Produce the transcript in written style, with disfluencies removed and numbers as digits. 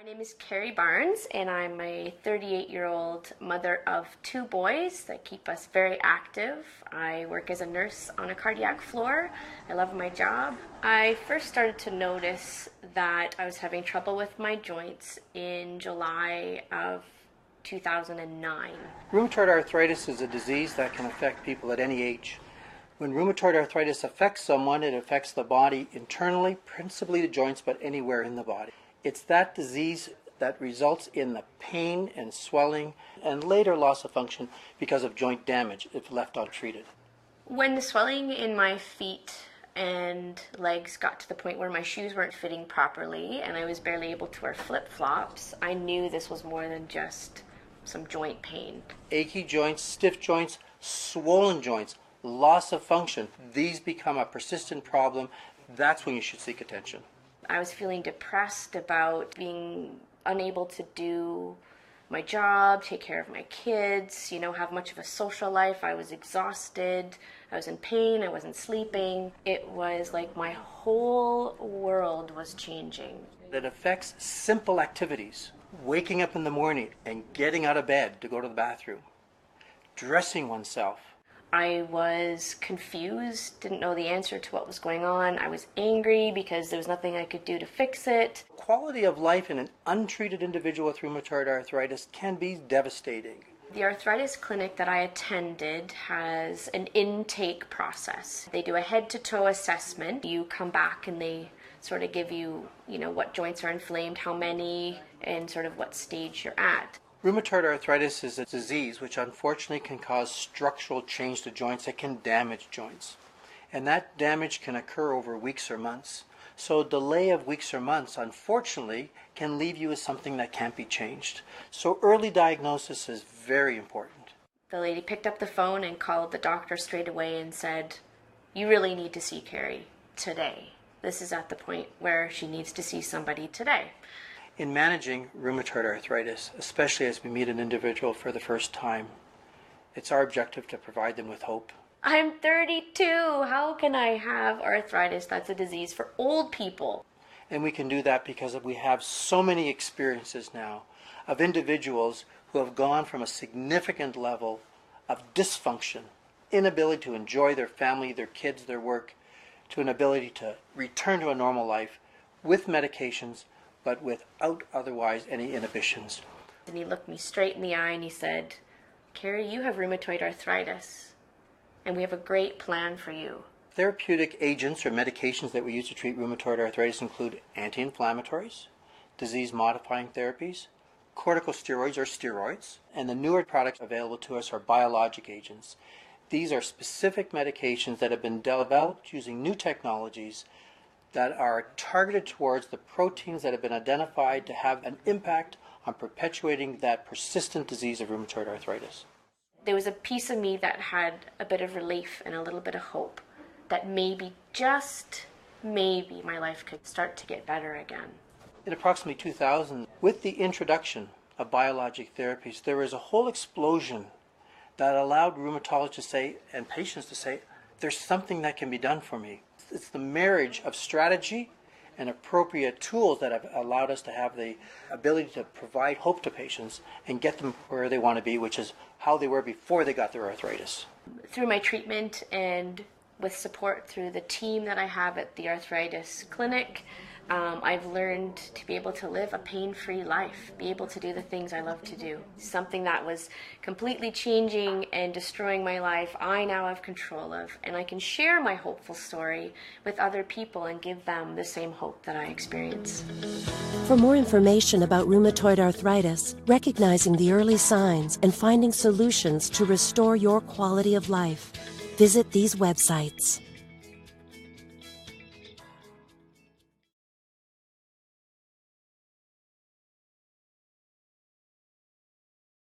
My name is Carrie Barnes, and I'm a 38-year-old mother of 2 boys that keep us very active. I work as a nurse on a cardiac floor. I love my job. I first started to notice that I was having trouble with my joints in July of 2009. Rheumatoid arthritis is a disease that can affect people at any age. When rheumatoid arthritis affects someone, it affects the body internally, principally the joints, but anywhere in the body. It's that disease that results in the pain and swelling and later loss of function because of joint damage if left untreated. When the swelling in my feet and legs got to the point where my shoes weren't fitting properly and I was barely able to wear flip-flops, I knew this was more than just some joint pain. Achy joints, stiff joints, swollen joints, loss of function, these become a persistent problem. That's when you should seek attention. I was feeling depressed about being unable to do my job, take care of my kids, have much of a social life. I was exhausted. I was in pain. I wasn't sleeping. It was like my whole world was changing. It affects simple activities. Waking up in the morning and getting out of bed to go to the bathroom. Dressing oneself. I was confused, didn't know the answer to what was going on. I was angry because there was nothing I could do to fix it. Quality of life in an untreated individual with rheumatoid arthritis can be devastating. The arthritis clinic that I attended has an intake process. They do a head-to-toe assessment. You come back and they sort of give you, what joints are inflamed, how many, and sort of what stage you're at. Rheumatoid arthritis is a disease which unfortunately can cause structural change to joints that can damage joints. And that damage can occur over weeks or months. So a delay of weeks or months, unfortunately, can leave you with something that can't be changed. So early diagnosis is very important. The lady picked up the phone and called the doctor straight away and said, "You really need to see Carrie today." This is at the point where she needs to see somebody today. In managing rheumatoid arthritis, especially as we meet an individual for the first time, it's our objective to provide them with hope. I'm 32. How can I have arthritis? That's a disease for old people. And we can do that because we have so many experiences now of individuals who have gone from a significant level of dysfunction, inability to enjoy their family, their kids, their work, to an ability to return to a normal life with medications, but without otherwise any inhibitions. And he looked me straight in the eye and he said, "Carrie, you have rheumatoid arthritis, and we have a great plan for you." Therapeutic agents or medications that we use to treat rheumatoid arthritis include anti-inflammatories, disease-modifying therapies, corticosteroids or steroids, and the newer products available to us are biologic agents. These are specific medications that have been developed using new technologies that are targeted towards the proteins that have been identified to have an impact on perpetuating that persistent disease of rheumatoid arthritis. There was a piece of me that had a bit of relief and a little bit of hope that maybe, just maybe, my life could start to get better again. In approximately 2000, with the introduction of biologic therapies, there was a whole explosion that allowed rheumatologists to say, and patients to say, there's something that can be done for me. It's the marriage of strategy and appropriate tools that have allowed us to have the ability to provide hope to patients and get them where they want to be, which is how they were before they got their arthritis. Through my treatment and with support through the team that I have at the arthritis clinic, I've learned to be able to live a pain-free life, be able to do the things I love to do. Something that was completely changing and destroying my life, I now have control of, and I can share my hopeful story with other people and give them the same hope that I experience. For more information about rheumatoid arthritis, recognizing the early signs and finding solutions to restore your quality of life, visit these websites.